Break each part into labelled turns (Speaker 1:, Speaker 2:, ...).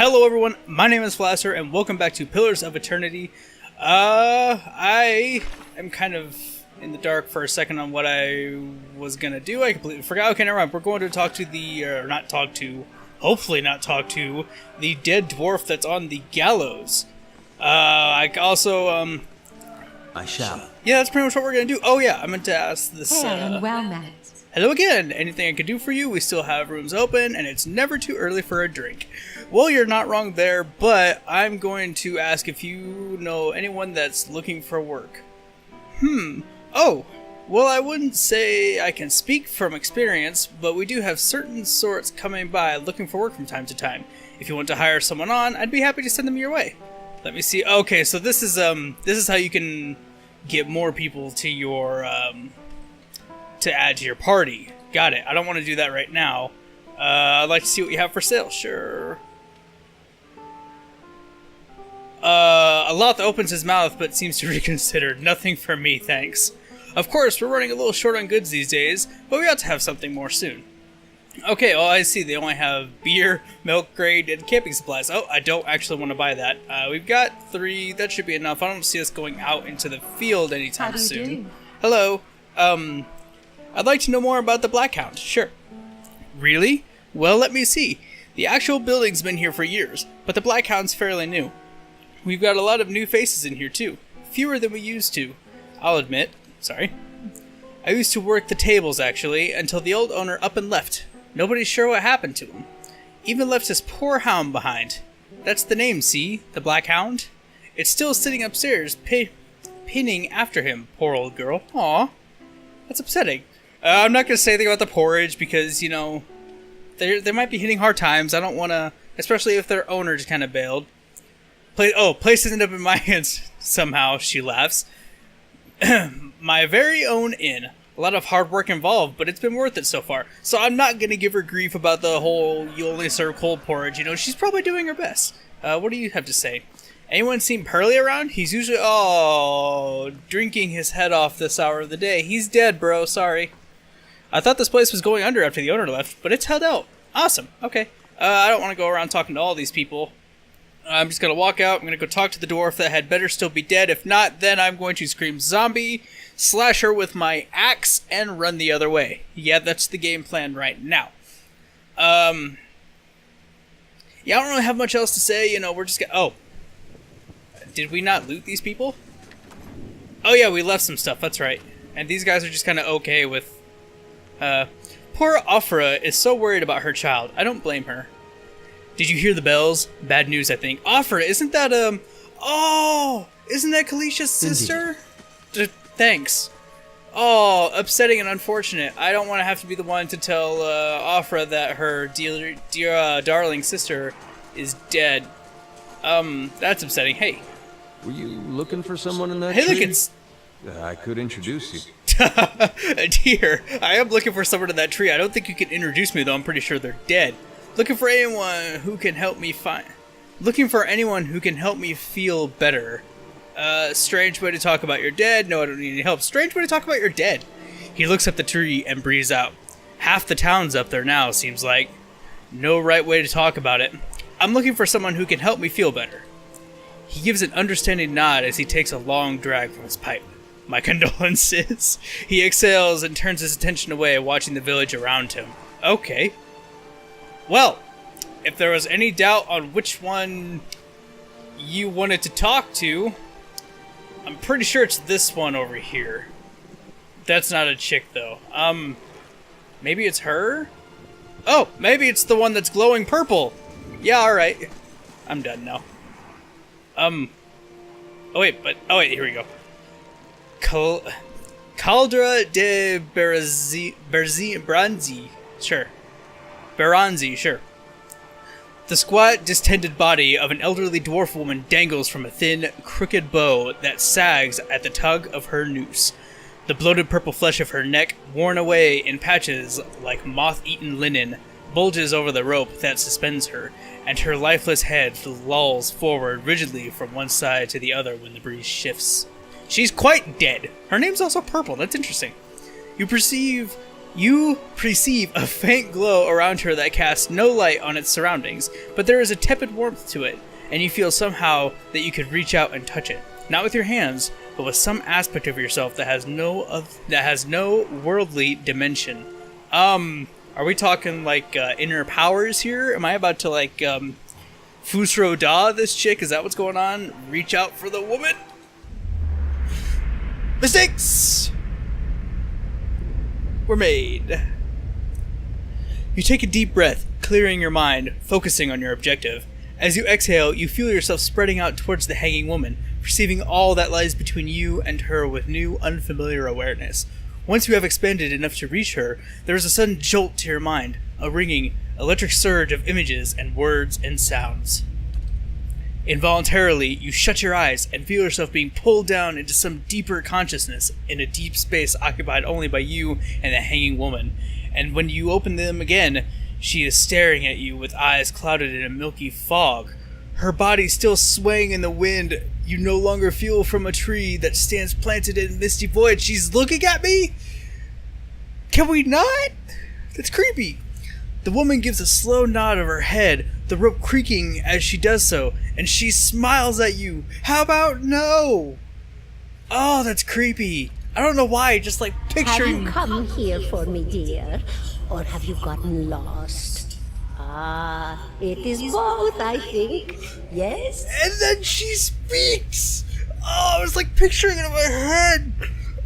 Speaker 1: Hello everyone, my name is Flasser, and welcome back to Pillars of Eternity. I am kind of in the dark for a second on what I was gonna do. I completely forgot. Okay, never mind. We're going to talk to hopefully not talk to, the dead dwarf that's on the gallows. I shall. Yeah, that's pretty much what we're gonna do. Oh yeah, I meant to ask this,
Speaker 2: Hey, and well met.
Speaker 1: Hello again! Anything I could do for you? We still have rooms open, and it's never too early for a drink. Well, you're not wrong there, but I'm going to ask if you know anyone that's looking for work. Oh, well, I wouldn't say I can speak from experience, but we do have certain sorts coming by looking for work from time to time. If you want to hire someone on, I'd be happy to send them your way. Let me see. Okay, so this is how you can get more people to your, to add to your party. Got it. I don't want to do that right now. I'd like to see what you have for sale. Sure. A Loth opens his mouth but seems to reconsider. Nothing for me, thanks. Of course, we're running a little short on goods these days, but we ought to have something more soon. Okay, well, I see they only have beer, milk grade, and camping supplies. Oh, I don't actually want to buy that. We've got 3. That should be enough. I don't see us going out into the field anytime soon.
Speaker 2: How do you do?
Speaker 1: Hello. I'd like to know more about the Black Hound. Sure. Really? Well, let me see. The actual building's been here for years, but the Black Hound's fairly new. We've got a lot of new faces in here, too. Fewer than we used to. I'll admit. Sorry. I used to work the tables, actually, until the old owner up and left. Nobody's sure what happened to him. Even left his poor hound behind. That's the name, see? The Black Hound? It's still sitting upstairs, pinning after him, poor old girl. Aw. That's upsetting. I'm not going to say anything about the porridge because, you know, they might be hitting hard times. I don't want to, especially if their owner just kind of bailed. Place ended up in my hands somehow, she laughs. My very own inn. A lot of hard work involved, but it's been worth it so far. So I'm not going to give her grief about the whole you only serve cold porridge. You know, she's probably doing her best. What do you have to say? Anyone seen Pearly around? He's usually, drinking his head off this hour of the day. He's dead, bro. Sorry. I thought this place was going under after the owner left, but it's held out. Awesome. Okay. I don't want to go around talking to all these people. I'm just going to walk out. I'm going to go talk to the dwarf that had better still be dead. If not, then I'm going to scream zombie, slash her with my axe, and run the other way. Yeah, that's the game plan right now. Yeah, I don't really have much else to say. You know, we're just gonna... Did we not loot these people? Oh yeah, we left some stuff. That's right. And these guys are just kind of okay with... Poor Afra is so worried about her child. I don't blame her. Did you hear the bells? Bad news, I think. Afra, isn't that, isn't that Calisca's sister? Thanks. Oh, upsetting and unfortunate. I don't want to have to be the one to tell, Afra that her dear darling sister is dead. That's upsetting. Hey.
Speaker 3: Were you looking for someone in that
Speaker 1: tree?
Speaker 3: Look, it's... I could introduce you.
Speaker 1: Dear, I am looking for someone in that tree. I don't think you can introduce me, though. I'm pretty sure they're dead. Looking for anyone who can help me feel better. Strange way to talk about your dead. No, I don't need any help. Strange way to talk about your dead. He looks up the tree and breathes out. Half the town's up there now, seems like. No right way to talk about it. I'm looking for someone who can help me feel better. He gives an understanding nod as he takes a long drag from his pipe. My condolences. He exhales and turns his attention away, watching the village around him. Okay. Well, if there was any doubt on which one you wanted to talk to, I'm pretty sure it's this one over here. That's not a chick, though. Maybe it's her? Oh, maybe it's the one that's glowing purple. Yeah, alright. I'm done now. Oh wait, here we go. Caldra de Beranzi, sure. Beranzi, sure. The squat, distended body of an elderly dwarf woman dangles from a thin, crooked bow that sags at the tug of her noose. The bloated purple flesh of her neck, worn away in patches like moth-eaten linen, bulges over the rope that suspends her, and her lifeless head lolls forward rigidly from one side to the other when the breeze shifts. She's quite dead. Her name's also purple. That's interesting. You perceive You perceive a faint glow around her that casts no light on its surroundings, but there is a tepid warmth to it, and you feel somehow that you could reach out and touch it. Not with your hands, but with some aspect of yourself that has no worldly dimension. Are we talking like inner powers here? Am I about to like Fusro Da this chick? Is that what's going on? Reach out for the woman? Mistakes were made. You take a deep breath, clearing your mind, focusing on your objective. As you exhale, you feel yourself spreading out towards the hanging woman, perceiving all that lies between you and her with new, unfamiliar awareness. Once you have expanded enough to reach her, there is a sudden jolt to your mind, a ringing, electric surge of images and words and sounds. Involuntarily, you shut your eyes and feel yourself being pulled down into some deeper consciousness in a deep space occupied only by you and the hanging woman. And when you open them again, she is staring at you with eyes clouded in a milky fog. Her body still swaying in the wind, you no longer feel from a tree that stands planted in misty void. She's looking at me? Can we not? That's creepy. The woman gives a slow nod of her head, the rope creaking as she does so, and she smiles at you. How about no? Oh, that's creepy. I don't know why, just like picturing...
Speaker 2: Have you come here for me, dear? Or have you gotten lost? Ah, it is both, I think. Yes?
Speaker 1: And then she speaks! Oh, I was like picturing it in my head.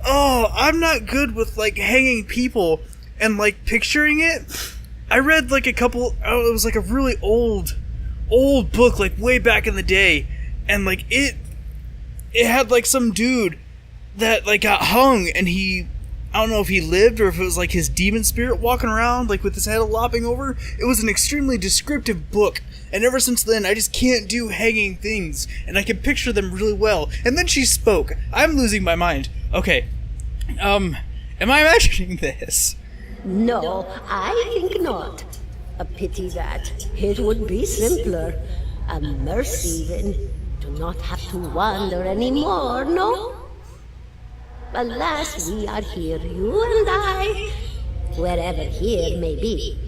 Speaker 1: Oh, I'm not good with like hanging people and like picturing it. I read like it was like a really old book like way back in the day, and like it had like some dude that like got hung, and I don't know if he lived or if it was like his demon spirit walking around like with his head lopping over. It was an extremely descriptive book, and ever since then I just can't do hanging things, and I can picture them really well. And then she spoke. I'm losing my mind. Okay, am I imagining this?
Speaker 2: No, I think not. A pity that. It would be simpler. A mercy even. To not have to wander anymore, no? Alas, we are here, you and I. Wherever here may be.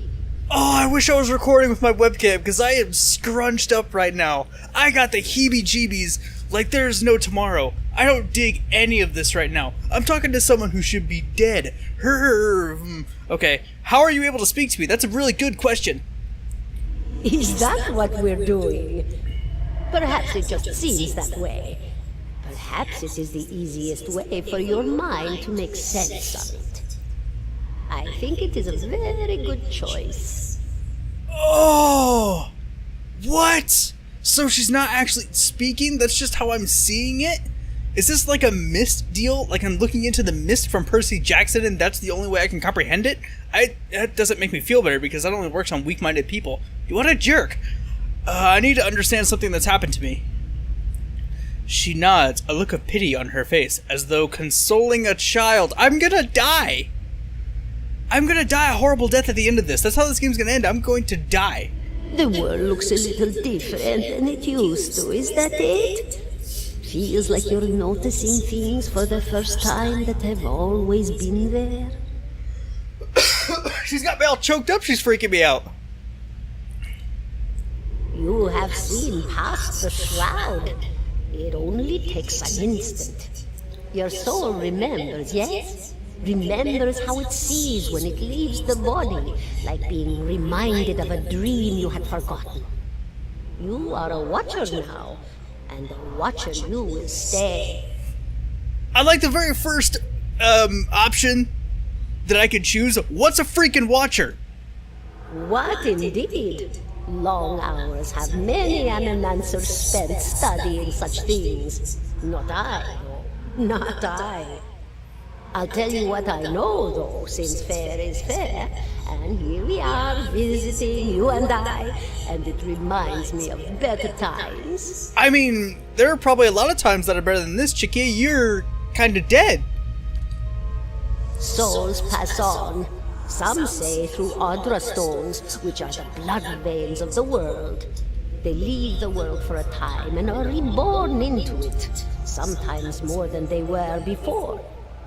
Speaker 1: Oh, I wish I was recording with my webcam, because I am scrunched up right now. I got the heebie-jeebies like there's no tomorrow. I don't dig any of this right now. I'm talking to someone who should be dead. Okay, how are you able to speak to me? That's a really good question.
Speaker 2: Is that what we're doing? Perhaps it just seems that way. Perhaps it is the easiest way for your mind to make sense of it. I think it is a very good choice.
Speaker 1: Oh! What? So she's not actually speaking? That's just how I'm seeing it? Is this like a mist deal? Like I'm looking into the mist from Percy Jackson and that's the only way I can comprehend it? That doesn't make me feel better because that only works on weak-minded people. What a jerk. I need to understand something that's happened to me. She nods, a look of pity on her face, as though consoling a child. I'm gonna die! I'm gonna die a horrible death at the end of this. That's how this game's gonna end. I'm going to die.
Speaker 2: The world looks a little different than it used to, is that it? Feels like you're noticing things for the first time that have always been there.
Speaker 1: She's got me all choked up. She's freaking me out.
Speaker 2: You have seen past the shroud. It only takes an instant. Your soul remembers, yes? Remembers how it sees when it leaves the body, like being reminded of a dream you had forgotten. You are a watcher now, and a watcher you will stay.
Speaker 1: I like the very first option that I could choose. What's a freaking watcher?
Speaker 2: What indeed? Long hours have many an unanswered spent studying such things. Not I, no, not I. I'll tell you what I know, though, since fair is fair, and here we are visiting, you and I, and it reminds me of better times.
Speaker 1: I mean, there are probably a lot of times that are better than this, Chicky. You're kind of dead.
Speaker 2: Souls pass on. Some say through Audra stones, which are the blood veins of the world. They leave the world for a time and are reborn into it, sometimes more than they were before.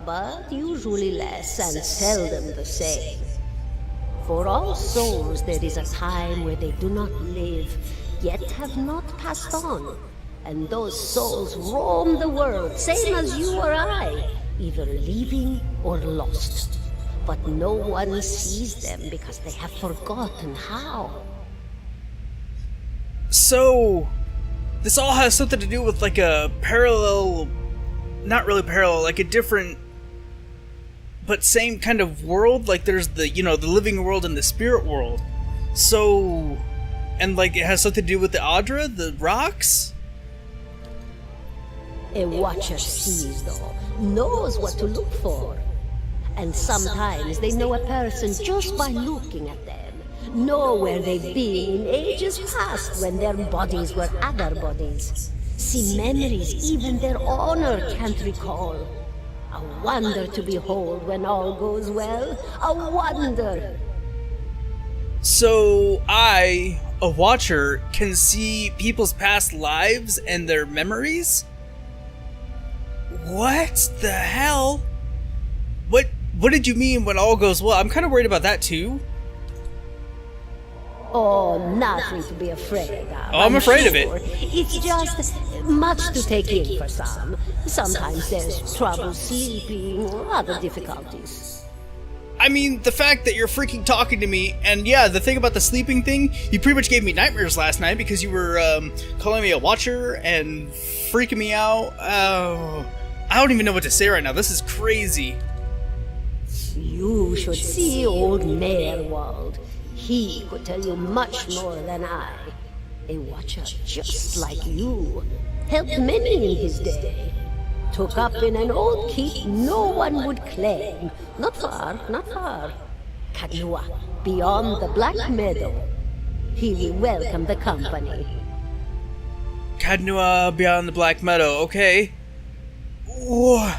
Speaker 2: but usually less and seldom the same. For all souls there is a time where they do not live, yet have not passed on. And those souls roam the world, same as you or I, either living or lost. But no one sees them because they have forgotten how.
Speaker 1: So, this all has something to do with like a parallel, not really parallel, like a different, but same kind of world. Like there's the, the living world and the spirit world. So, and like it has something to do with the Adra, the rocks?
Speaker 2: A watcher sees, though, knows what to look for. And sometimes they know a person just by looking at them, know where they've been in ages past when their bodies were other bodies. See memories even their owner can't recall. A wonder to behold when all goes well. A wonder!
Speaker 1: So I, a watcher, can see people's past lives and their memories? What the hell? What did you mean when all goes well? I'm kind of worried about that too.
Speaker 2: Oh, nothing to be afraid of.
Speaker 1: Oh, I'm afraid of it.
Speaker 2: It's just much to take in for some. Sometimes there's trouble sleeping or other difficulties.
Speaker 1: I mean, the fact that you're freaking talking to me, and yeah, the thing about the sleeping thing, you pretty much gave me nightmares last night because you were calling me a watcher and freaking me out. Oh, I don't even know what to say right now. This is crazy.
Speaker 2: You should see old Merwald. He could tell you much more than I. A watcher just like you. Helped many in his day. Took up in an old keep no one would claim. Not far, not far. Kadnua, beyond the Black Meadow. He will welcome the company.
Speaker 1: Kadnua beyond the Black Meadow, okay. Whoa.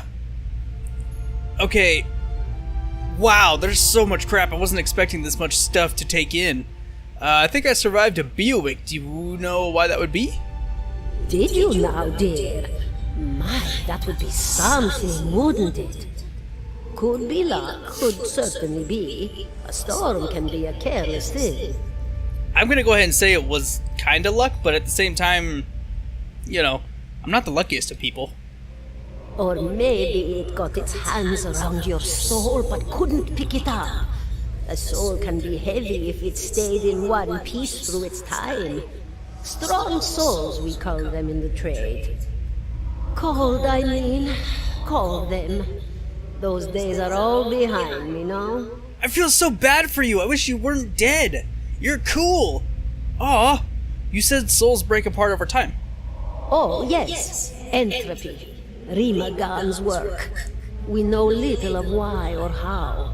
Speaker 1: Okay. Wow, there's so much crap. I wasn't expecting this much stuff to take in. I think I survived a Beowick. Do you know why that would be?
Speaker 2: Did you now, dear? My, that would be something, wouldn't it? Could be luck, could certainly be. A storm can be a careless thing.
Speaker 1: I'm gonna go ahead and say it was kinda luck, but at the same time, I'm not the luckiest of people.
Speaker 2: Or maybe it got its hands around your soul but couldn't pick it up. A soul can be heavy if it stayed in one piece through its time. Strong souls, we call them in the trade. Cold, I mean. Call them. Those days are all behind me now.
Speaker 1: I feel so bad for you. I wish you weren't dead. You're cool. Aw, you said souls break apart over time.
Speaker 2: Oh, yes. Entropy. Rimagan's work. We know little of why or how.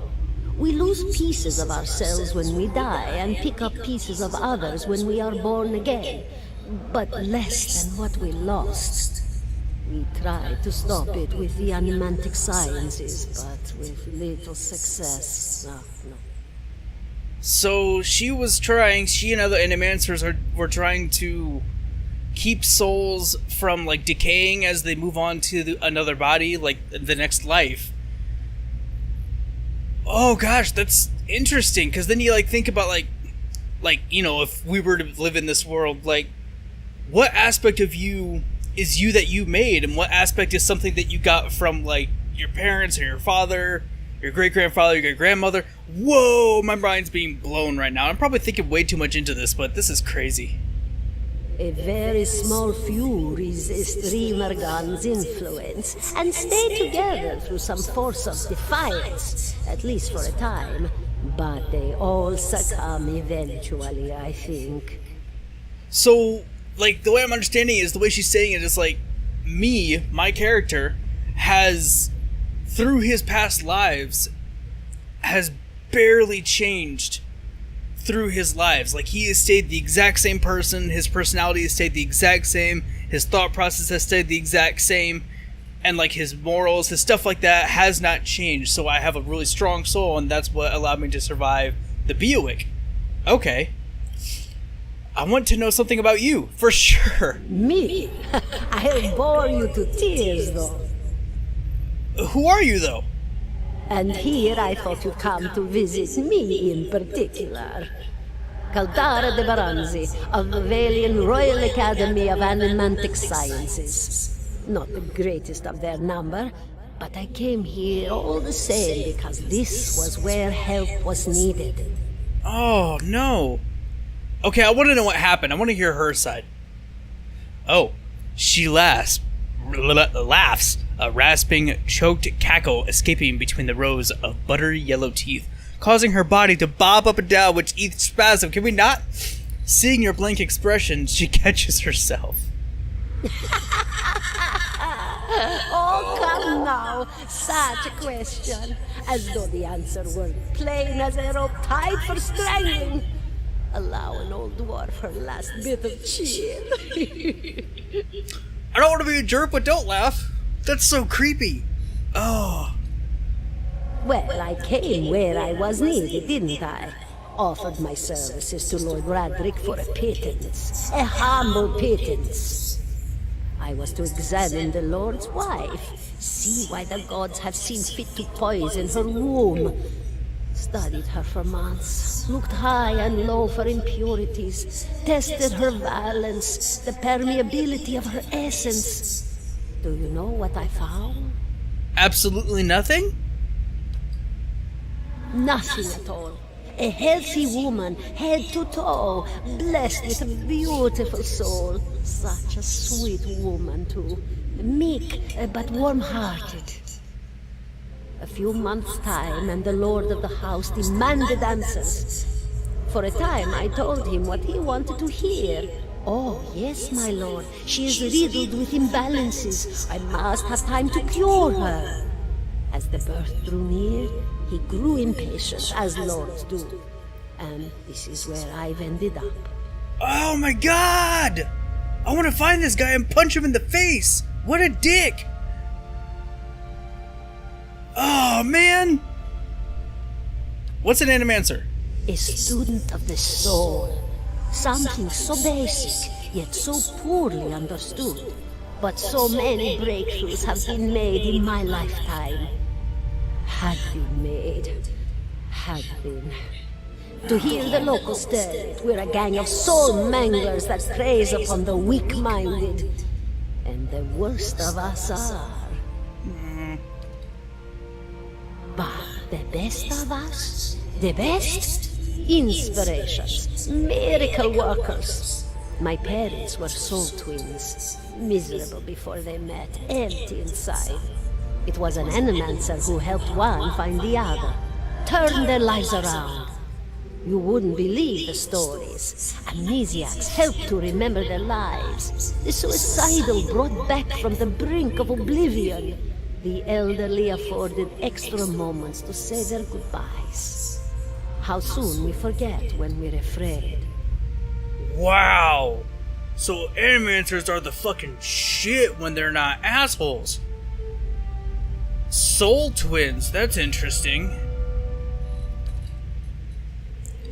Speaker 2: We lose pieces of ourselves when we die and pick up pieces of others when we are born again, but less than what we lost. We tried to stop it with the animantic sciences, but with little success. No.
Speaker 1: So she and other animancers were trying to keep souls from decaying as they move on to another body, like the next life. Oh gosh, that's interesting, because then you think about if we were to live in this world, what aspect of you is you that you made, and what aspect is something that you got from your parents or your father, your great-grandfather, your great-grandmother. Whoa, my mind's being blown right now. I'm probably thinking way too much into this, but this is crazy.
Speaker 2: A very small few resist Rimergan's influence and stay together through some force of defiance, at least for a time. But they all succumb eventually, I think.
Speaker 1: So, the way I'm understanding is, the way she's saying it is my character, has, through his past lives, has barely changed through his lives. He has stayed the exact same person, his personality has stayed the exact same, his thought process has stayed the exact same, and his morals, his stuff like that has not changed. So I have a really strong soul, and that's what allowed me to survive the Beowick. Okay. I want to know something about you, for sure.
Speaker 2: Me? I'll bore you to tears, though.
Speaker 1: Who are you, though?
Speaker 2: And here I thought you'd come to visit me in particular. Caldara de Baranzi of the Valian Royal Academy of Animantic Sciences. Not the greatest of their number, but I came here all the same because this was where help was needed.
Speaker 1: Oh, no. Okay, I want to know what happened. I want to hear her side. Oh, she laughs, a rasping, choked cackle escaping between the rows of buttery yellow teeth, causing her body to bob up and down with each spasm. Can we not? Seeing your blank expression, she catches herself.
Speaker 2: Oh, come now. Such a question. As though the answer were plain as a rope tied for strangling. Allow an old dwarf her last bit of cheer.
Speaker 1: I don't want to be a jerk, but don't laugh. That's so creepy. Oh.
Speaker 2: Well, I came where I was needed, didn't I? Offered my services to Lord Radric for a pittance. A humble pittance. I was to examine the Lord's wife, see why the gods have seen fit to poison her womb. Studied her for months, looked high and low for impurities, tested her valence, the permeability of her essence. Do you know what I found?
Speaker 1: Absolutely nothing?
Speaker 2: Nothing at all. A healthy woman, head to toe, blessed with a beautiful soul. Such a sweet woman, too. Meek, but warm-hearted. A few months' time, and the lord of the house demanded answers. For a time, I told him what he wanted to hear. Oh, yes, my lord. She is riddled with imbalances. I must have time to cure her. As the birth drew near, he grew impatient, as lords do. And this is where I've ended up.
Speaker 1: Oh my god! I want to find this guy and punch him in the face! What a dick! Oh, man! What's an animancer?
Speaker 2: A student of the soul. Something so basic, yet so poorly understood. But so many breakthroughs have been made in my lifetime. Had been made. Had been. To hear the locals tell it, we're a gang of soul manglers that preys upon the weak-minded. And the worst of us are. But the best of us? The best? Inspirations. Miracle workers. My parents were soul twins. Miserable before they met, empty inside. It was an animancer who helped one find the other. Turned their lives around. You wouldn't believe the stories. Amnesiacs helped to remember their lives. The suicidal brought back from the brink of oblivion. The elderly afforded extra moments to say their goodbyes. How soon we forget when we're afraid.
Speaker 1: Wow! So animancers are the fucking shit when they're not assholes. Soul twins, that's interesting.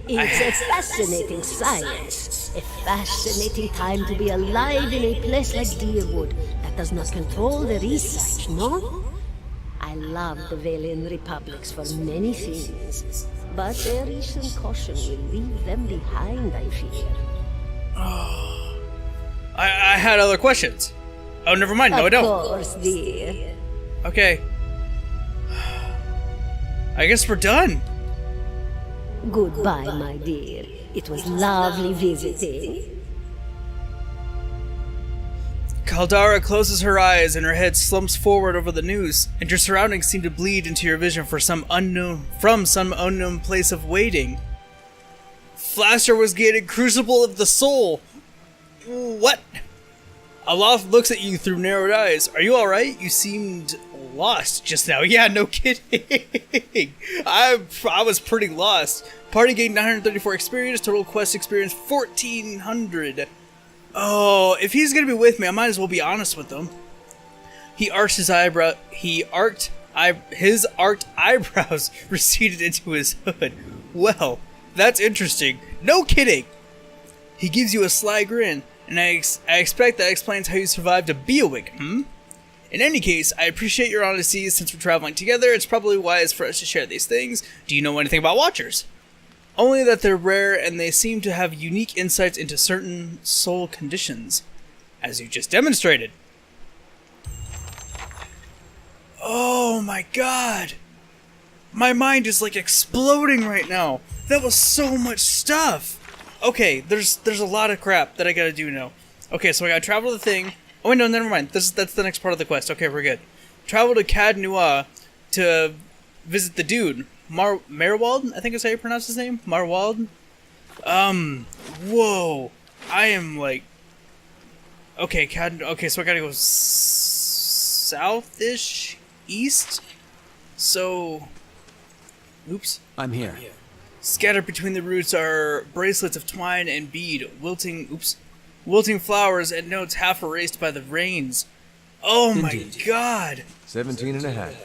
Speaker 2: It's a fascinating science. A fascinating time to be alive in a place like Deerwood that does not control the research, no? I love the Valian Republics for many things, but their recent caution will leave them behind, I fear.
Speaker 1: I had other questions. Oh, never mind. No, I don't.
Speaker 2: Of course, dear.
Speaker 1: Okay. I guess we're done.
Speaker 2: Goodbye, my dear. It was lovely visiting.
Speaker 1: Caldara closes her eyes and her head slumps forward over the news, and your surroundings seem to bleed into your vision from some unknown place of waiting. Flaster was gated Crucible of the Soul. What? Aloth looks at you through narrowed eyes. Are you alright? You seemed lost just now. Yeah, no kidding. I was pretty lost. Party gained 934 experience, total quest experience 1400. Oh, if he's gonna be with me, I might as well be honest with him. He arched his eyebrow. His arched eyebrows receded into his hood. Well, that's interesting. No kidding. He gives you a sly grin, and I expect that explains how you survived a Beowig, In any case, I appreciate your honesty. Since we're traveling together, it's probably wise for us to share these things. Do you know anything about Watchers? Only that they're rare and they seem to have unique insights into certain soul conditions, as you just demonstrated. Oh my god! My mind is like exploding right now. That was so much stuff. Okay, there's a lot of crap that I gotta do now. Okay, so I gotta travel to the thing. Oh wait, no, never mind. That's the next part of the quest. Okay, we're good. Travel to Cad Nua to visit the dude. Marwald? I think is how you pronounce his name? Marwald? Whoa. I am like... Okay, okay, so I gotta go south-ish? East? So... Oops.
Speaker 3: I'm here.
Speaker 1: Scattered between the roots are bracelets of twine and bead, wilting flowers and notes half erased by the rains. Oh my god!
Speaker 3: 17 and a half.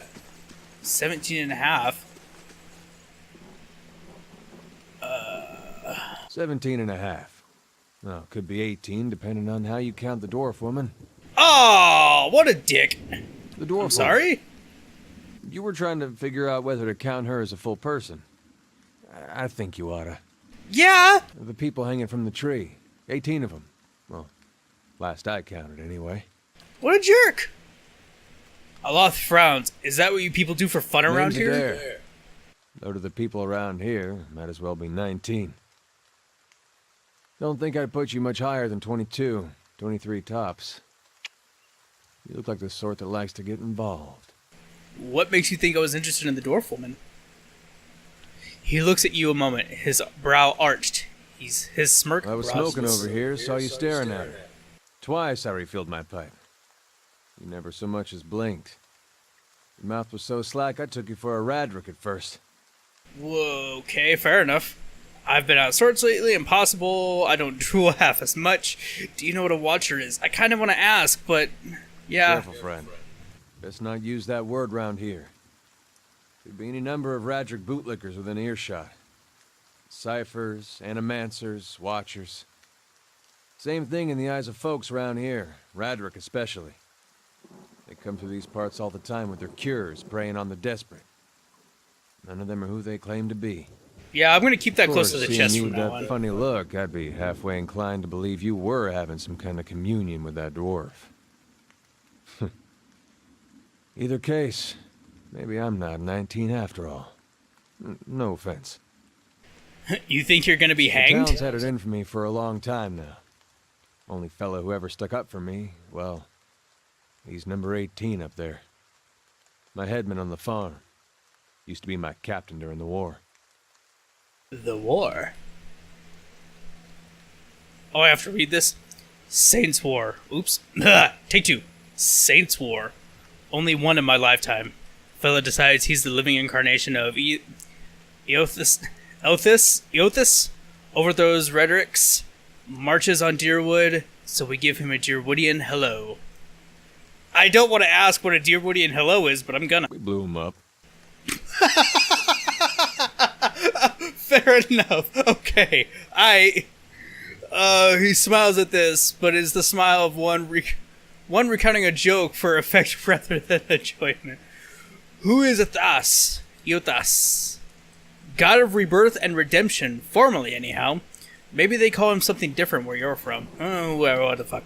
Speaker 1: 17 and a half?
Speaker 3: 17 and a half. Well, could be 18, depending on how you count the dwarf woman.
Speaker 1: Oh, what a dick!
Speaker 3: The dwarf
Speaker 1: I'm sorry?
Speaker 3: You were trying to figure out whether to count her as a full person. I think you oughta.
Speaker 1: Yeah!
Speaker 3: The people hanging from the tree. 18 of them. Well, last I counted, anyway.
Speaker 1: What a jerk! Aloth frowns. Is that what you people do for fun around
Speaker 3: Name's
Speaker 1: here?
Speaker 3: Adair. Though to the people around here, might as well be 19. Don't think I'd put you much higher than 22, 23 tops. You look like the sort that likes to get involved.
Speaker 1: What makes you think I was interested in the dwarf woman? He looks at you a moment, his brow arched. His smirk.
Speaker 3: I was
Speaker 1: brows-
Speaker 3: smoking over here, saw you staring at her. Twice I refilled my pipe. You never so much as blinked. Your mouth was so slack I took you for a Radric at first.
Speaker 1: Whoa, okay, fair enough. I've been out of sorts lately, impossible, I don't drool half as much. Do you know what a watcher is? I kind of want to ask, but... yeah.
Speaker 3: Careful, friend. Best not use that word round here. Could be any number of Radric bootlickers within earshot. Ciphers, animancers, watchers. Same thing in the eyes of folks around here, Radric especially. They come through these parts all the time with their cures, preying on the desperate. None of them are who they claim to be.
Speaker 1: Yeah, I'm going to keep that
Speaker 3: Of
Speaker 1: close
Speaker 3: course,
Speaker 1: to the
Speaker 3: seeing
Speaker 1: chest
Speaker 3: you
Speaker 1: from
Speaker 3: with
Speaker 1: now
Speaker 3: that
Speaker 1: on.
Speaker 3: funny look, I'd be halfway inclined to believe you were having some kind of communion with that dwarf. Either case, maybe I'm not 19 after all. No offense.
Speaker 1: You think you're going to be
Speaker 3: The
Speaker 1: hanged?
Speaker 3: town's had it in for me for a long time now. Only fellow who ever stuck up for me, well, he's number 18 up there. My headman on the farm. Used to be my captain during the war.
Speaker 1: The war? Oh, I have to read this? Saints War. Oops. Take two. Saints War. Only one in my lifetime. Fella decides he's the living incarnation of Eothas, overthrows Redrix, marches on Deerwood, so we give him a Deerwoodian hello. I don't want to ask what a Deerwoodian hello is, but I'm gonna.
Speaker 3: We blew him up.
Speaker 1: Fair enough. Okay. He smiles at this, but it's the smile of one recounting a joke for effect rather than enjoyment. Who is Eothas? God of rebirth and redemption, formally anyhow. Maybe they call him something different where you're from. Oh, what the fuck.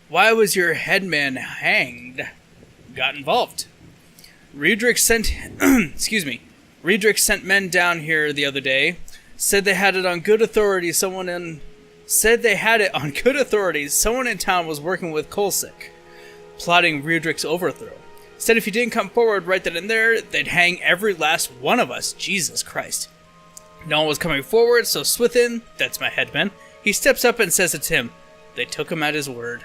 Speaker 1: Why was your headman hanged? Got involved. Redrix sent... Redrix sent men down here the other day. Said they had it on good authority someone in town was working with Colsic, plotting Redrix's overthrow. Said if you didn't come forward right then and there, they'd hang every last one of us. Jesus Christ. No one was coming forward, so Swithin, that's my headman, he steps up and says it's him. They took him at his word.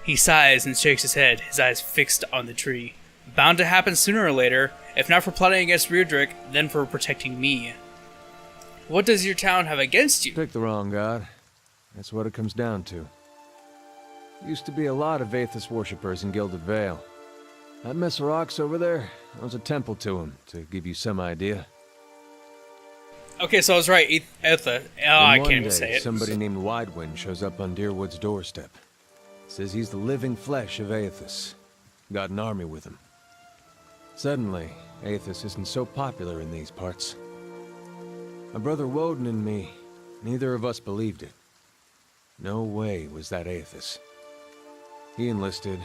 Speaker 1: He sighs and shakes his head, his eyes fixed on the tree. Bound to happen sooner or later, if not for plotting against Redric, then for protecting me. What does your town have against you?
Speaker 3: Picked the wrong god. That's what it comes down to. Used to be a lot of Aethys worshippers in Gilded Vale. That mess of rocks over there, that was a temple to him, to give you some idea.
Speaker 1: Okay, so I was right. Etha. Oh, I
Speaker 3: Then
Speaker 1: can't
Speaker 3: one
Speaker 1: even
Speaker 3: day,
Speaker 1: say it.
Speaker 3: somebody named Widewind shows up on Deerwood's doorstep. Says he's the living flesh of Aethys. got an army with him. Suddenly, Aethys isn't so popular in these parts. My brother Woden and me, neither of us believed it. No way was that Aethys. He enlisted,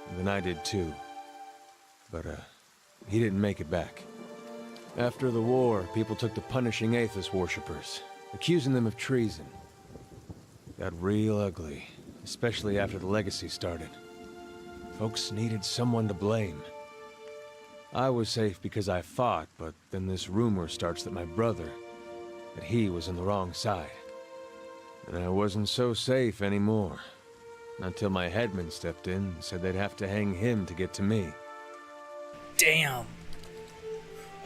Speaker 3: and then I did too. But, he didn't make it back. After the war, people took to punishing Aethys worshippers, accusing them of treason. Got real ugly, especially after the legacy started. Folks needed someone to blame. I was safe because I fought, but then this rumor starts that my brother, that he was on the wrong side. And I wasn't so safe anymore. Until my headman stepped in and said they'd have to hang him to get to me.
Speaker 1: Damn.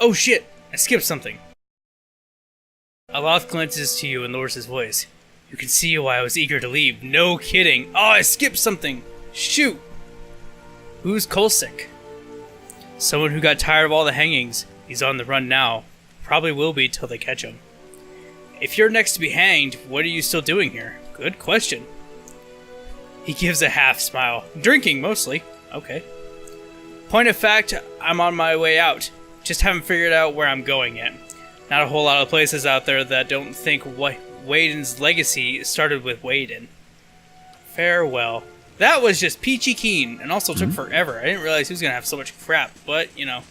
Speaker 1: Oh shit, I skipped something. Aloth glances to you and lowers his voice. You can see why I was eager to leave. No kidding. Oh, I skipped something. Shoot. Who's Calisca? Someone who got tired of all the hangings. He's on the run now. Probably will be till they catch him. If you're next to be hanged, what are you still doing here? Good question. He gives a half smile. Drinking, mostly. Okay. Point of fact, I'm on my way out. Just haven't figured out where I'm going yet. Not a whole lot of places out there that don't think Waden's legacy started with Waden. Farewell. That was just peachy keen, and also took forever. I didn't realize he was going to have so much crap, but, you know.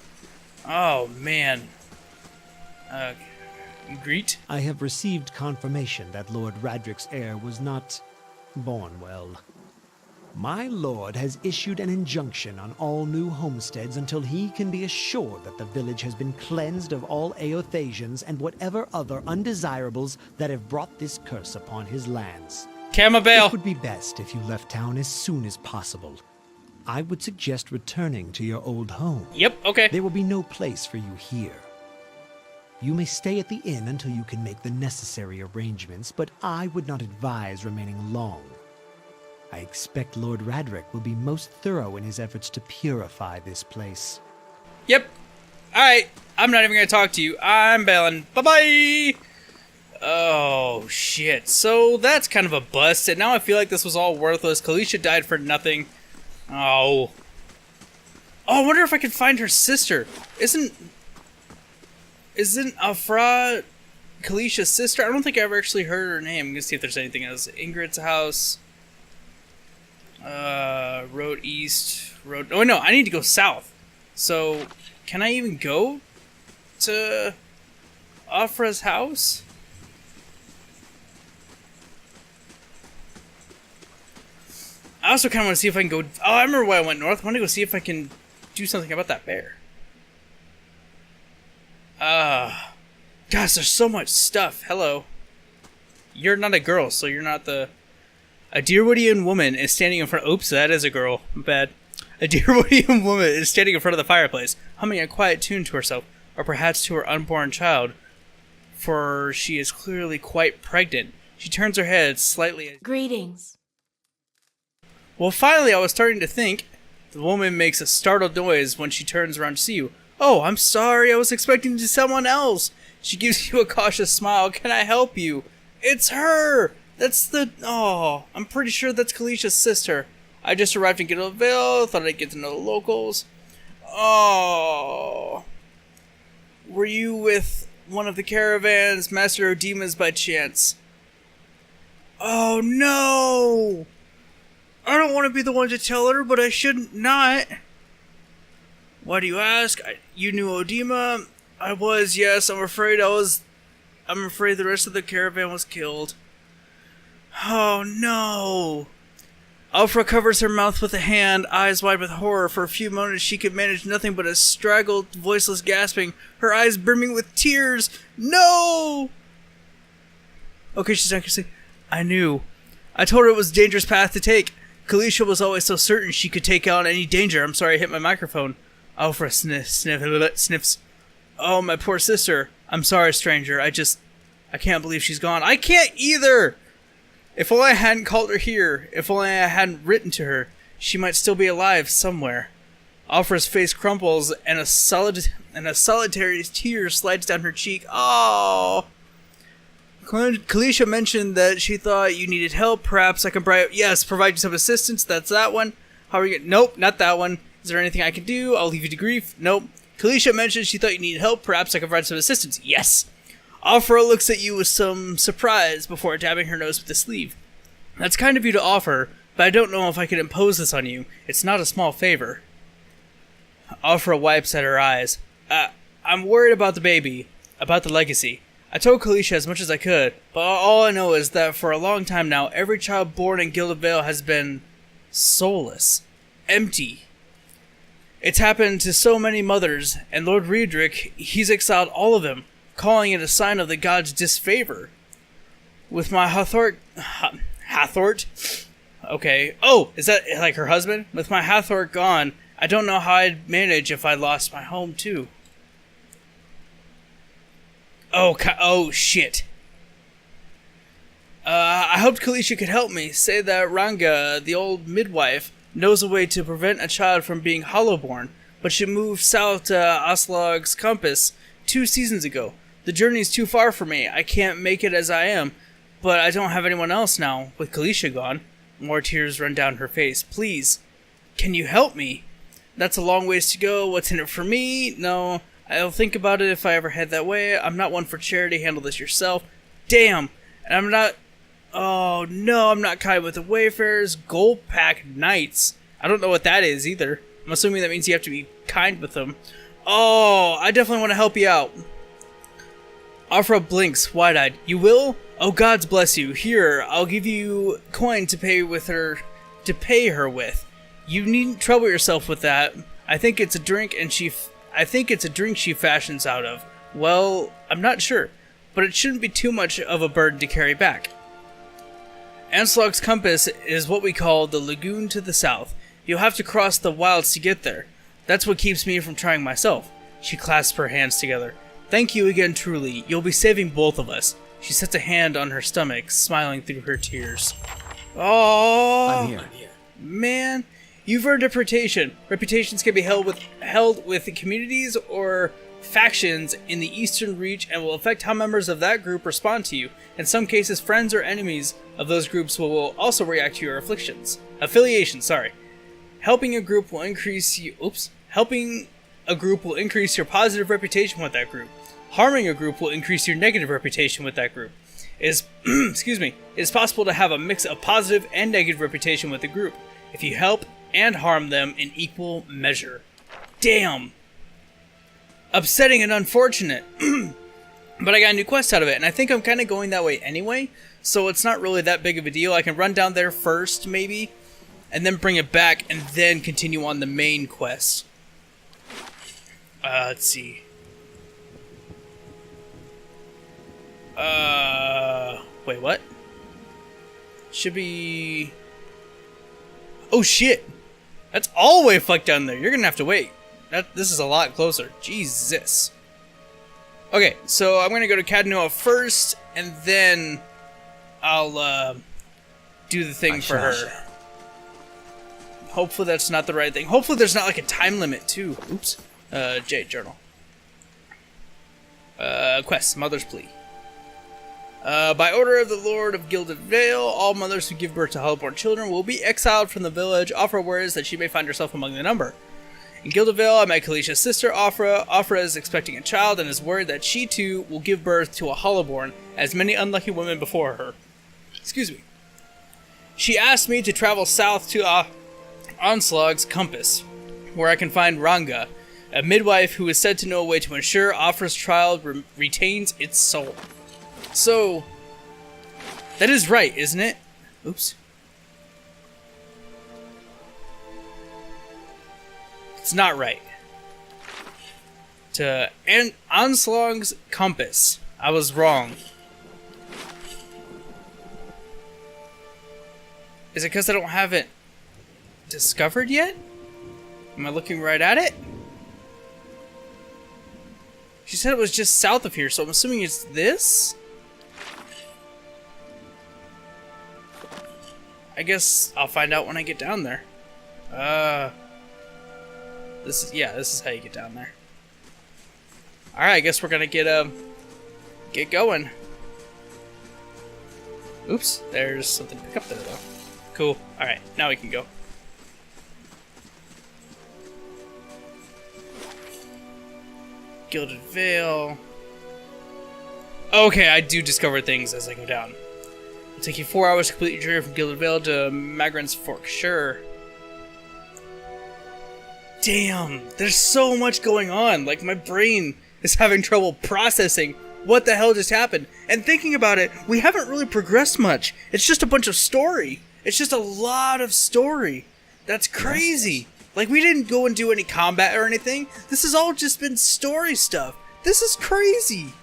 Speaker 1: Oh, man. Greet?
Speaker 4: I have received confirmation that Lord Radric's heir was not born well. My lord has issued an injunction on all new homesteads until he can be assured that the village has been cleansed of all Eothasians and whatever other undesirables that have brought this curse upon his lands.
Speaker 1: Camabale!
Speaker 4: It would be best if you left town as soon as possible. I would suggest returning to your old home.
Speaker 1: Yep, okay.
Speaker 4: There will be no place for you here. You may stay at the inn until you can make the necessary arrangements, but I would not advise remaining long. I expect Lord Radric will be most thorough in his efforts to purify this place.
Speaker 1: Yep. Alright, I'm not even going to talk to you. I'm bailing. Bye-bye! Oh, shit. So that's kind of a bust, and now I feel like this was all worthless. Calisca died for nothing. Oh. Oh, I wonder if I can find her sister. Isn't Afra Calisca's sister? I don't think I ever actually heard her name. I'm going to see if there's anything else. Ingrid's house. Road east. Road... Oh, no, I need to go south. So, can I even go to Afra's house? I also kind of want to see if I can go... Oh, I remember why I went north. I want to go see if I can do something about that bear. Gosh, there's so much stuff. Hello. You're not a girl, so you're not the... A Deerwoodian woman is standing in front... Oops, that is a girl. Bad. A Deerwoodian woman is standing in front of the fireplace, humming a quiet tune to herself, or perhaps to her unborn child, for she is clearly quite pregnant. She turns her head slightly...
Speaker 5: Greetings.
Speaker 1: Well, finally, I was starting to think. The woman makes a startled noise when she turns around to see you. Oh, I'm sorry, I was expecting to see someone else. She gives you a cautious smile. Can I help you? It's her! That's the... Oh, I'm pretty sure that's Calisca's sister. I just arrived in Giddleville, thought I'd get to know the locals. Oh. Were you with one of the caravans, Master Odima's by chance? Oh, no! I don't want to be the one to tell her, but I shouldn't not. Why do you ask? You knew Odima? I was, yes. I'm afraid the rest of the caravan was killed. Oh, no. Alfra covers her mouth with a hand, eyes wide with horror. For a few moments she could manage nothing but a straggled, voiceless gasping, her eyes brimming with tears. No! Okay, she's not gonna say, I knew. I told her it was a dangerous path to take. Calisca was always so certain she could take on any danger. I'm sorry I hit my microphone. Alfra sniffs. Oh, my poor sister. I'm sorry, stranger. I can't believe she's gone. I can't either! If only I hadn't called her here. If only I hadn't written to her. She might still be alive somewhere. Alfra's face crumples, and a solitary tear slides down her cheek. Oh! Calisca mentioned that she thought you needed help. Perhaps I can provide you some assistance. That's that one. How are you? Nope, not that one. Is Is there anything I can do? I'll leave you to grief. Nope. Calisca mentioned she thought you needed help. Perhaps I could provide some assistance. Yes. Afra looks at you with some surprise before dabbing her nose with the sleeve. That's kind of you to offer, but I don't know if I could impose this on you. It's not a small favor. Afra wipes at her eyes. I'm worried about the baby, about the legacy. I told Calisca as much as I could, but all I know is that for a long time now, every child born in Gilded Vale has been soulless, empty. It's happened to so many mothers, and Lord Riedrich, he's exiled all of them, calling it a sign of the gods' disfavor. With my Hathort... Okay. Oh, is that like her husband? With my Hathort gone, I don't know how I'd manage if I lost my home too. Oh shit. I hoped Calisca could help me. Say that Ranga, the old midwife, knows a way to prevent a child from being hollowborn, but she moved south to Oslog's Compass 2 seasons ago. The journey's too far for me. I can't make it as I am, but I don't have anyone else now, with Calisca gone. More tears run down her face. Please, can you help me? That's a long ways to go. What's in it for me? No, I'll think about it if I ever head that way. I'm not one for charity. Handle this yourself. Damn, and I'm not... Oh, no, I'm not kind with the Wayfarers. Gold Pack Knights. I don't know what that is either. I'm assuming that means you have to be kind with them. Oh, I definitely want to help you out. Afra blinks, wide-eyed. You will? Oh, gods bless you. Here, I'll give you coin to pay her with. You needn't trouble yourself with that. I think it's a drink she fashions out of. Well, I'm not sure, but it shouldn't be too much of a burden to carry back. Anslog's Compass is what we call the lagoon to the south. You'll have to cross the wilds to get there. That's what keeps me from trying myself. She clasps her hands together. Thank you again, truly. You'll be saving both of us. She sets a hand on her stomach, smiling through her tears. Oh,
Speaker 3: I'm here.
Speaker 1: Man, you've earned a reputation. Reputations can be held with communities or factions in the Eastern Reach and will affect how members of that group respond to you. In some cases, friends or enemies of those groups will also react to your affiliation. Helping a group will increase your positive reputation with that group. Harming a group will increase your negative reputation with that group. It is possible to have a mix of positive and negative reputation with the group if you help and harm them in equal measure. Damn. Upsetting and unfortunate. But I got a new quest out of it, and I think I'm kind of going that way anyway, so it's not really that big of a deal. I can run down there first, maybe, and then bring it back, and then continue on the main quest. Let's see. Wait, what? Should be... Oh, shit! That's all the way fucked down there. You're gonna have to wait. This is a lot closer. Jesus. Okay, so I'm gonna go to Cadnoa first, and then I'll, do the thing for her. Hopefully that's not the right thing. Hopefully there's not, like, a time limit, too. Oops. J, journal. Quest, Mother's Plea. By order of the Lord of Gilded Vale, all mothers who give birth to hollowborn children will be exiled from the village. Afra words that she may find herself among the number. In Gilded Vale, I met Calisca's sister, Afra. Afra is expecting a child and is worried that she too will give birth to a hollowborn, as many unlucky women before her. Excuse me. She asked me to travel south to Onslog's Compass, where I can find Ranga, a midwife who is said to know a way to ensure Afra's child retains its soul. So, that is right, isn't it? Oops. It's not right. And Onslog's Compass. I was wrong. Is it because I don't have it discovered yet? Am I looking right at it? She said it was just south of here, so I'm assuming it's this? I guess I'll find out when I get down there. This is how you get down there. Alright, I guess we're gonna get going. Oops, there's something to pick up there though. Cool. Alright, now we can go. Gilded Vale. Okay, I do discover things as I go down. It'll take you 4 hours to complete your journey from Gilded Vale to Magran's Fork. Sure. Damn, there's so much going on. Like, my brain is having trouble processing what the hell just happened. And thinking about it, we haven't really progressed much. It's just a bunch of story. It's just a lot of story. That's crazy. Like, we didn't go and do any combat or anything. This has all just been story stuff. This is crazy.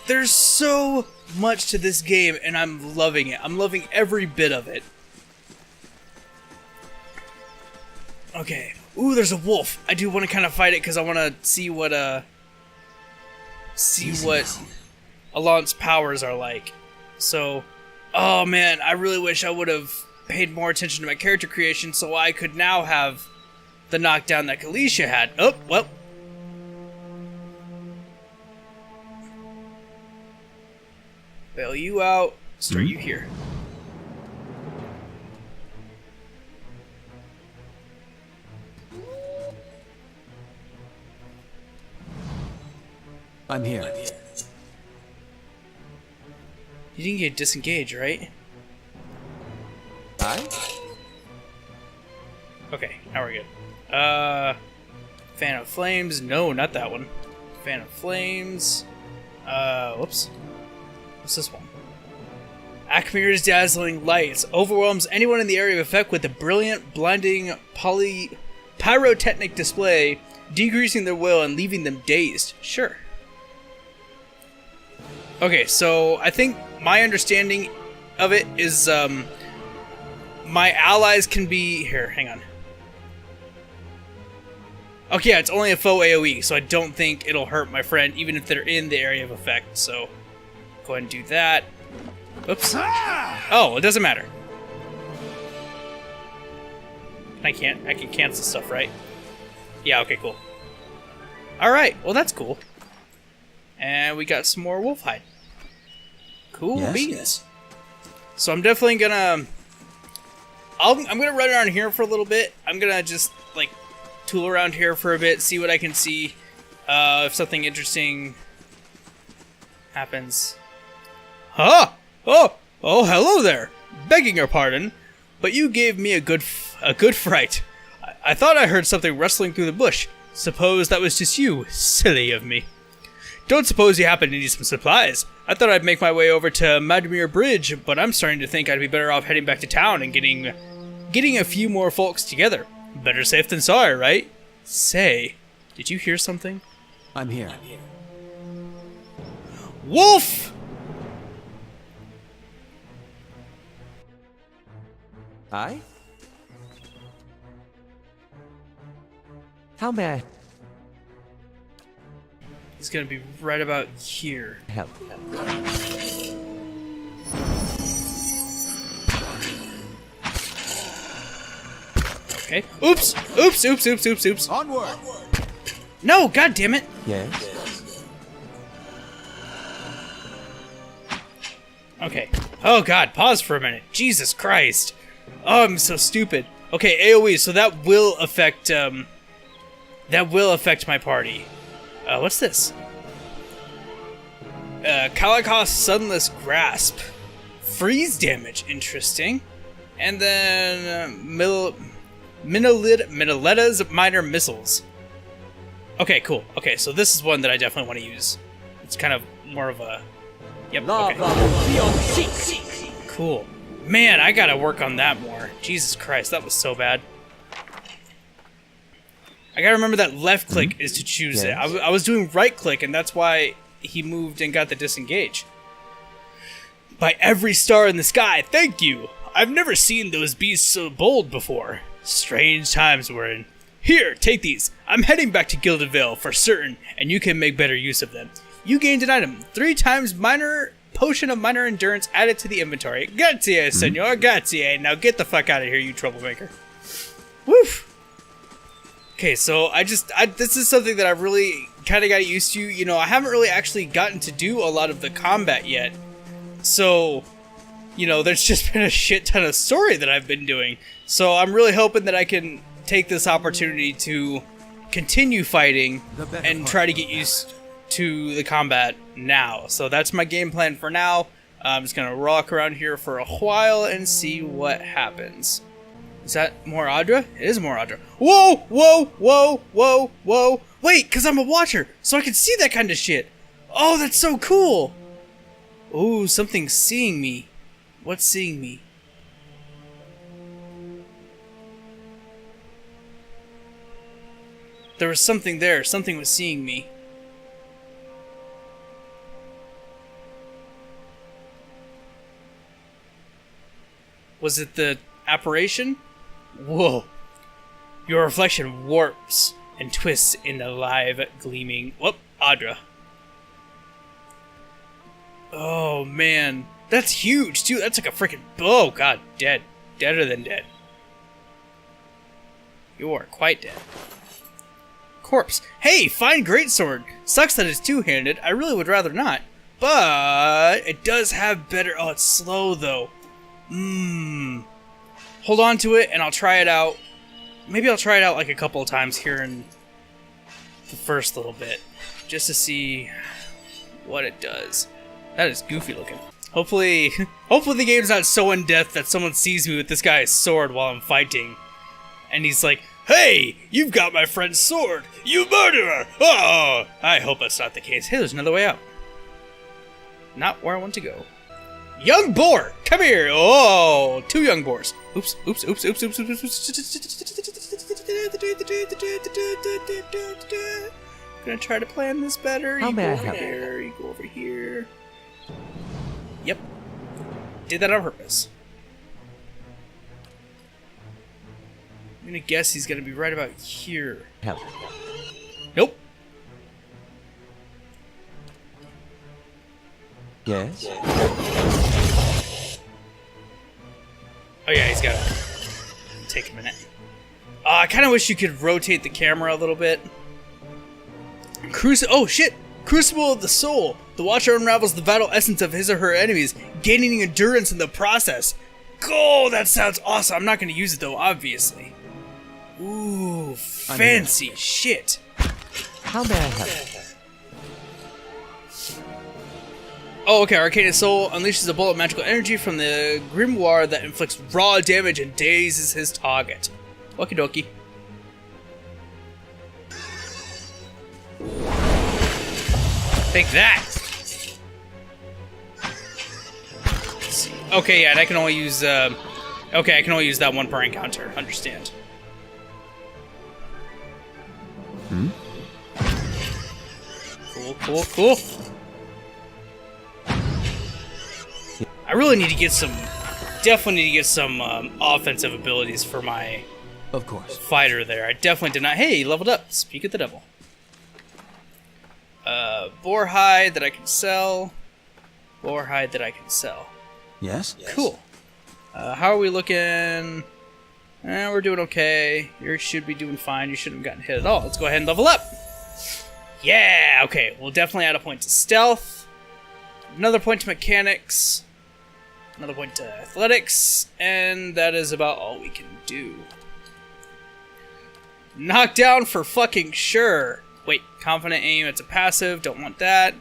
Speaker 1: There's so much to this game, and I'm loving it. I'm loving every bit of it. Okay. Ooh, there's a wolf. I do want to kind of fight it because I want to see what Alant's powers are like. So, oh man, I really wish I would have paid more attention to my character creation so I could now have the knockdown that Calisca had. Oh, well. Bail you out. Start you here.
Speaker 3: I'm here.
Speaker 1: You didn't get disengaged, right?
Speaker 3: Aye?
Speaker 1: Okay, now we're good. Fan of Flames. No, not that one. Fan of Flames. Whoops. What's this one? Akmir's dazzling lights overwhelms anyone in the area of effect with a brilliant, blinding pyrotechnic display, decreasing their will and leaving them dazed. Sure. Okay, so I think my understanding of it is, my allies can be... Here, hang on. Okay, yeah, it's only a faux AoE, so I don't think it'll hurt my friend, even if they're in the area of effect, so... Go ahead and do that. Oops. Oh, it doesn't matter. I can cancel stuff, right? Yeah, okay, cool. Alright, well that's cool. And we got some more wolf hide. Cool beans. So I'm definitely gonna... I'm gonna run around here for a little bit. I'm gonna just, like, tool around here for a bit, see what I can see. If something interesting happens. Huh? Oh, hello there. Begging your pardon, but you gave me a good fright. I thought I heard something rustling through the bush. Suppose that was just you. Silly of me. Don't suppose you happen to need some supplies. I thought I'd make my way over to Madmere Bridge, but I'm starting to think I'd be better off heading back to town and getting a few more folks together. Better safe than sorry, right? Say, did you hear something?
Speaker 3: I'm here.
Speaker 1: Wolf!
Speaker 3: Aye? How may I
Speaker 1: He's gonna be right about here.
Speaker 3: help?
Speaker 1: Okay. Oops.
Speaker 3: Onward!
Speaker 1: No, god damn it.
Speaker 3: Yes?
Speaker 1: Okay. Oh god, pause for a minute. Jesus Christ. Oh, I'm so stupid. Okay, AoE, so that will affect my party. What's this? Calica's Sunless Grasp. Freeze damage, interesting. And then Minoleta's Minor Missiles. Okay, cool. Okay, so this is one that I definitely want to use. It's kind of more of a... Yep, okay. Cool. Man, I gotta work on that more. Jesus Christ, that was so bad. I gotta remember that left click is to choose it. I was doing right click, and that's why he moved and got the disengage. By every star in the sky, thank you! I've never seen those beasts so bold before. Strange times we're in. Here, take these. I'm heading back to Gilded Vale for certain, and you can make better use of them. You gained an item. 3 times minor potion of minor endurance added to the inventory. Grazie, senor, grazie. Now get the fuck out of here, you troublemaker. Woof. Okay, so this is something that I really kind of got used to. You know, I haven't really actually gotten to do a lot of the combat yet. So, you know, there's just been a shit ton of story that I've been doing. So I'm really hoping that I can take this opportunity to continue fighting and try to get used to the combat now. So that's my game plan for now. I'm just gonna walk around here for a while and see what happens. Is that more Adra? It is more Adra. Whoa, whoa, whoa, whoa, whoa. Wait, because I'm a watcher, so I can see that kind of shit. Oh, that's so cool. Ooh, something's seeing me. What's seeing me? There was something there. Something was seeing me. Was it the apparition? Whoa. Your reflection warps and twists in the live gleaming... Whoop, Adra. Oh, man. That's huge, too. That's like a freaking... Oh, God. Dead. Deader than dead. You are quite dead. Corpse. Hey, fine greatsword. Sucks that it's two-handed. I really would rather not. But it does have better... Oh, it's slow, though. Hold on to it, and I'll try it out. Maybe I'll try it out like a couple of times here in the first little bit, just to see what it does. That is goofy looking. Hopefully the game's not so in depth that someone sees me with this guy's sword while I'm fighting, and he's like, "Hey, you've got my friend's sword, you murderer!" Oh, I hope that's not the case. Hey, there's another way out. Not where I want to go. Young boar, come here! Oh, two young boars. Oops, oops, oops, oops, oops, oops, oops. Gonna try to plan this better. You go over there, you go over here. Yep. Did that on purpose. I'm gonna guess he's gonna be right about here. Nope.
Speaker 3: Yes?
Speaker 1: Oh yeah, he's gotta take a minute. I kind of wish you could rotate the camera a little bit. Oh shit! Crucible of the Soul. The Watcher unravels the vital essence of his or her enemies, gaining endurance in the process. Oh, that sounds awesome. I'm not gonna use it though, obviously. Ooh, fancy shit.
Speaker 3: How may I help?
Speaker 1: Oh, okay. Arcane Soul unleashes a bolt of magical energy from the grimoire that inflicts raw damage and dazes his target. Okie dokie. Take that! Let's see. Okay, yeah, and I can only use, okay, I can only use that one per encounter. Understand. Cool, cool, cool. I really need to get some, definitely need to get some offensive abilities for my fighter there. I definitely did not. Hey, he leveled up. Speak of the devil. Boar hide that I can sell. Boar hide that I can sell.
Speaker 3: Yes?
Speaker 1: Cool. How are we looking? We're doing okay. You should be doing fine. You shouldn't have gotten hit at all. Let's go ahead and level up. Yeah, okay. We'll definitely add a point to stealth. Another point to mechanics. Another point to athletics. And that is about all we can do. Knockdown for fucking sure. Wait, confident aim, it's a passive, don't want that.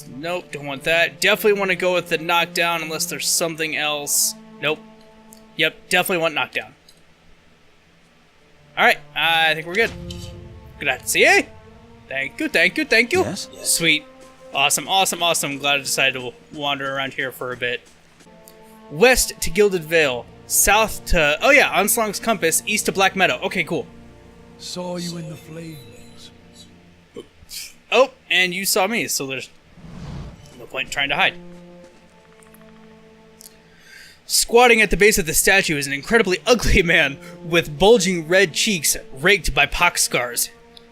Speaker 1: Nope, don't want that. Definitely want to go with the knockdown unless there's something else. Nope. Yep, definitely want knockdown. Alright, I think we're good. Grazie. Thank you, thank you, thank you.
Speaker 3: Yes?
Speaker 1: Sweet. Awesome, awesome, awesome. Glad I decided to wander around here for a bit. West to Gilded Vale. South to, oh yeah, Onslaugh's Compass. East to Black Meadow. Okay, cool.
Speaker 5: Saw you in the flames.
Speaker 1: Oh, and you saw me, so there's no point in trying to hide. Squatting at the base of the statue is an incredibly ugly man with bulging red cheeks raked by pox scars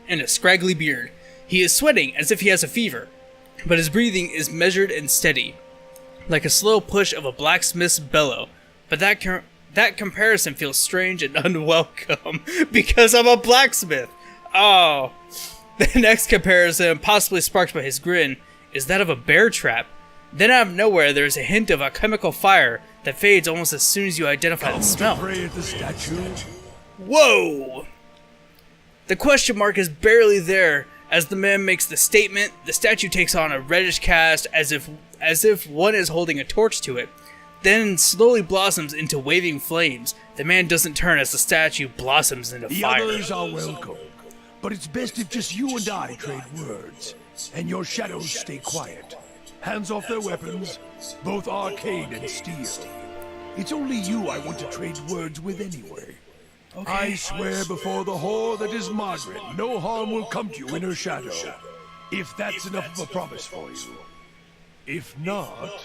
Speaker 1: and a scraggly beard. He is sweating as if he has a fever, but his breathing is measured and steady, like a slow push of a blacksmith's bellow. But that comparison feels strange and unwelcome because I'm a blacksmith. Oh. The next comparison, possibly sparked by his grin, is that of a bear trap. Then out of nowhere, there is a hint of a chemical fire that fades almost as soon as you identify the smell.
Speaker 5: Pray at the statue.
Speaker 1: Whoa! The question mark is barely there. As the man makes the statement, the statue takes on a reddish cast as if one is holding a torch to it, then slowly blossoms into waving flames. The man doesn't turn as the statue blossoms into fire.
Speaker 5: The others are welcome, but it's best if just you and I trade words, and your shadows stay quiet. Hands off their weapons, both arcane and steel. It's only you I want to trade words with anyway.
Speaker 1: Okay.
Speaker 5: I swear before the whore that is Margaret, no harm will come to you in her shadow. If that's enough of a promise for you. If not...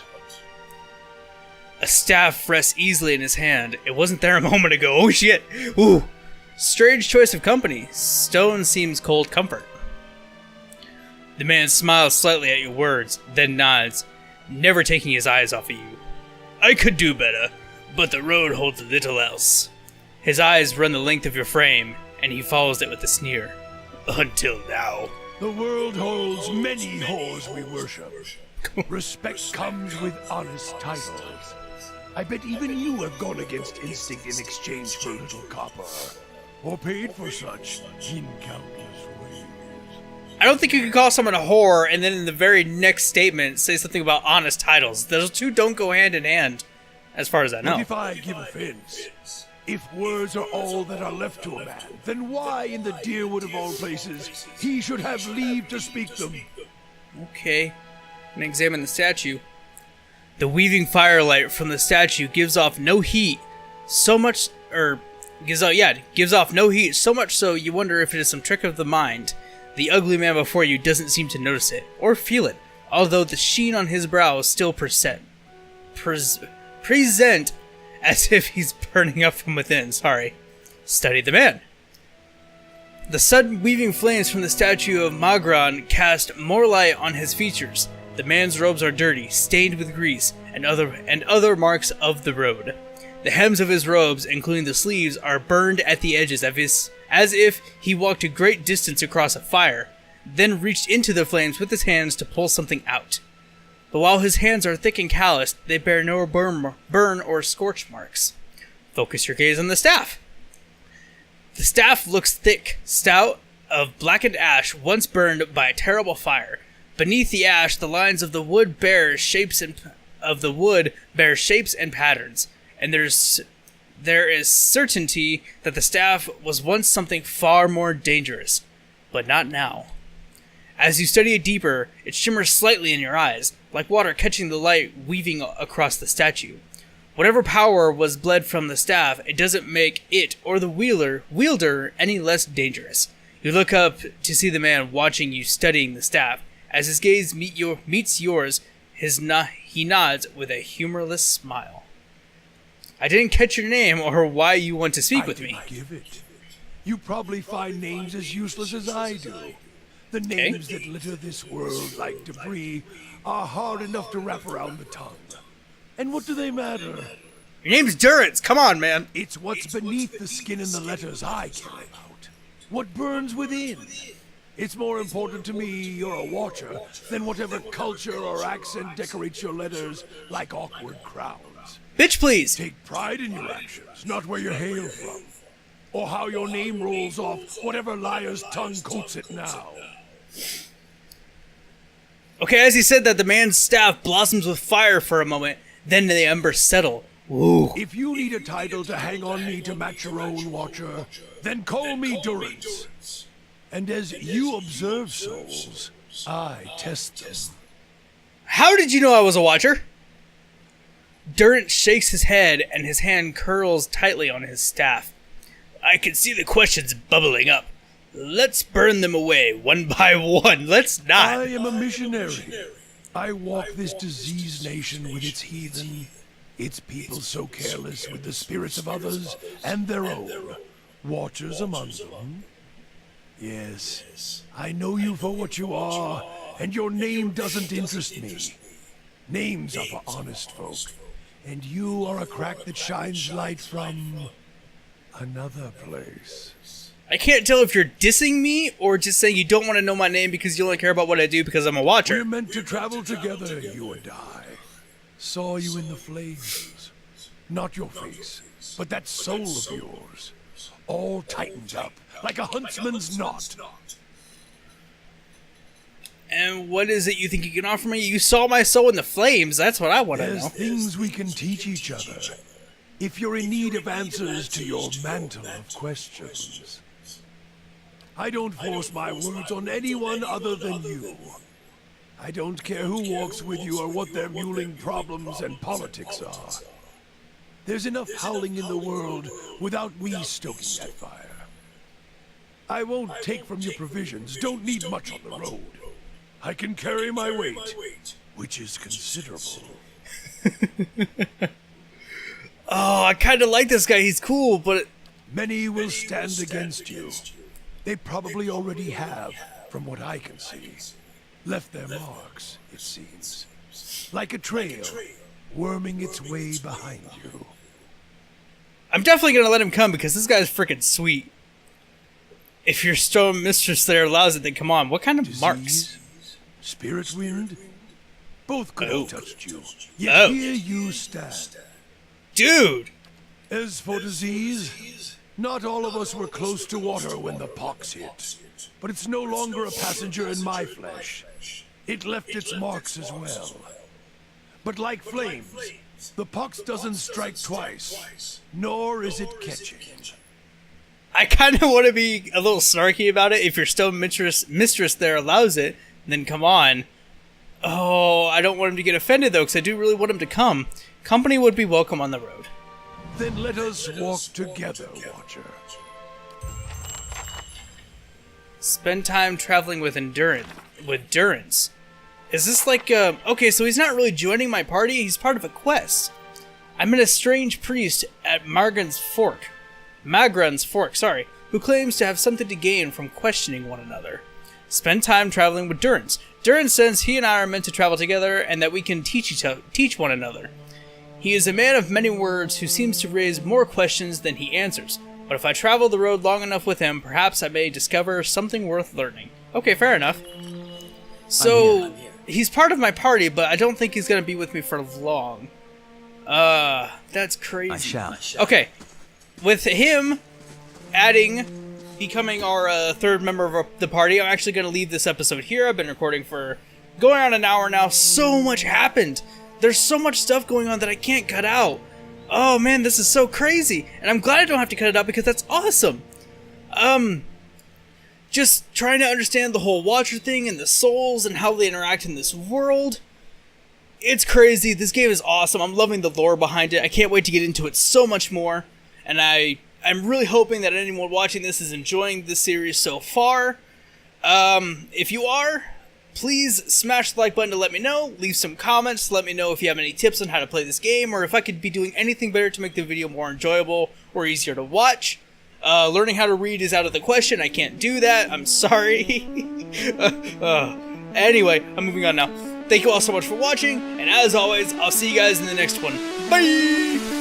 Speaker 1: A staff rests easily in his hand. It wasn't there a moment ago. Oh shit! Ooh! Strange choice of company. Stone seems cold comfort. The man smiles slightly at your words, then nods, never taking his eyes off of you. I could do better, but the road holds little else. His eyes run the length of your frame, and he follows it with a sneer. Until now.
Speaker 5: The world holds many whores we worship. Respect comes with honest titles. I bet even you have gone against instinct in exchange for a little copper. Or paid for such in countless ways.
Speaker 1: I don't think you can call someone a whore and then in the very next statement say something about honest titles. Those two don't go hand in hand, as far as I know.
Speaker 5: But if I give offense, if words are all that are left to a man, then why in the Deerwood of all places he should have leave to speak them?
Speaker 1: Okay. I'm gonna examine the statue. The weaving firelight from the statue gives off no heat, gives off no heat, so much so you wonder if it is some trick of the mind. The ugly man before you doesn't seem to notice it, or feel it, although the sheen on his brow is still present as if he's burning up from within. Study the man. The sudden weaving flames from the statue of Magran cast more light on his features. The man's robes are dirty, stained with grease, and other marks of the road. The hems of his robes, including the sleeves, are burned at the edges as if he walked a great distance across a fire, then reached into the flames with his hands to pull something out. But while his hands are thick and calloused, they bear no burn or scorch marks. Focus your gaze on the staff. The staff looks thick, stout, of blackened ash once burned by a terrible fire. Beneath the ash, the lines of the wood bear shapes and patterns, and there is certainty that the staff was once something far more dangerous, but not now. As you study it deeper, it shimmers slightly in your eyes, like water catching the light weaving across the statue. Whatever power was bled from the staff, it doesn't make it or the wielder any less dangerous. You look up to see the man watching you studying the staff. As his gaze meets yours, he nods with a humorless smile. I didn't catch your name or why you want to speak with me.
Speaker 5: Give it. You probably find names as useless as I do. The names that litter this world like debris are hard enough to wrap around the tongue. And what do they matter?
Speaker 1: Your name's Durance. Come on, man.
Speaker 5: It's what's beneath the skin and the letters I care about. What burns within. It's more important to me you're a watcher than whatever culture or accent decorates your letters like awkward crowns.
Speaker 1: Bitch, please.
Speaker 5: Take pride in your actions, not where you hail from. Or how your name rolls off whatever liar's tongue coats it now.
Speaker 1: Okay, as he said that, the man's staff blossoms with fire for a moment, then the embers settle. Ooh.
Speaker 5: If you need a title to hang on me to match your own watcher, then call me Durance. And as you observe souls, I test them.
Speaker 1: How did you know I was a watcher? Durant shakes his head and his hand curls tightly on his staff. I can see the questions bubbling up. Let's burn them away one by one. Let's not.
Speaker 5: I am a missionary. I walk this diseased nation with its heathen, its people so careless with the spirits of others and their own. Watchers among them. Yes, I know you for what you are, and your name doesn't interest me. Names are for honest folk, and you are a crack that shines light from another place.
Speaker 1: I can't tell if you're dissing me or just saying you don't want to know my name because you only care about what I do because I'm a watcher.
Speaker 5: We're meant to travel together, you and I. Saw you in the flames. Not your face, but that soul of yours. all tightened up like a huntsman's knot.
Speaker 1: And what is it you think you can offer me? You saw my soul in the flames. That's what I want to
Speaker 5: There's
Speaker 1: know.
Speaker 5: things we can teach each other. If you're in need of answers to your mantle of questions. I don't force my words on anyone other than you. I don't care who walks with you or what their muling problems and politics are. There's enough howling in the world without me stoking that fire. I won't take from your provisions, don't need much on the road. I can carry my weight, which is considerable.
Speaker 1: Oh, I kind of like this guy. He's cool, but...
Speaker 5: Many will stand against you. They probably already have, from what I can see. Left their marks, it seems. Like a trail, worming its way behind you.
Speaker 1: I'm definitely going to let him come because this guy's freaking sweet. If your stone mistress there allows it, then come on. What kind of marks?
Speaker 5: Disease, spirit wind, both could
Speaker 1: Oh.
Speaker 5: have touched you. Yet
Speaker 1: Oh.
Speaker 5: here you stand.
Speaker 1: Dude!
Speaker 5: As for disease, not all of us were close to water when the pox hit. But it's no longer a passenger in my flesh. It left its marks as well. But like flames, the pox doesn't strike twice, nor is it catching.
Speaker 1: I kind of want to be a little snarky about it. If your stone mistress there allows it, then come on. Oh, I don't want him to get offended, though, because I do really want him to come. Company would be welcome on the road.
Speaker 5: Then let us walk together, Watcher.
Speaker 1: Spend time traveling with Durance. Is this like, okay, so he's not really joining my party, he's part of a quest. I met a strange priest at Magran's Fork, who claims to have something to gain from questioning one another. Spend time traveling with Durance. Durance says he and I are meant to travel together and that we can teach one another. He is a man of many words who seems to raise more questions than he answers. But if I travel the road long enough with him, perhaps I may discover something worth learning. Okay, fair enough. So, he's part of my party, but I don't think he's going to be with me for long. That's crazy.
Speaker 6: I shall.
Speaker 1: Okay, with him becoming our third member of the party, I'm actually going to leave this episode here. I've been recording for going on an hour now. So much happened. There's so much stuff going on that I can't cut out. Oh man, this is so crazy. And I'm glad I don't have to cut it out because that's awesome. Just trying to understand the whole Watcher thing and the souls and how they interact in this world. It's crazy. This game is awesome. I'm loving the lore behind it. I can't wait to get into it so much more. And I'm really hoping that anyone watching this is enjoying this series so far. If you are, please smash the like button to let me know. Leave some comments to let me know if you have any tips on how to play this game, or if I could be doing anything better to make the video more enjoyable or easier to watch. Learning how to read is out of the question. I can't do that. I'm sorry. Anyway, I'm moving on now. Thank you all so much for watching, and as always, I'll see you guys in the next one. Bye!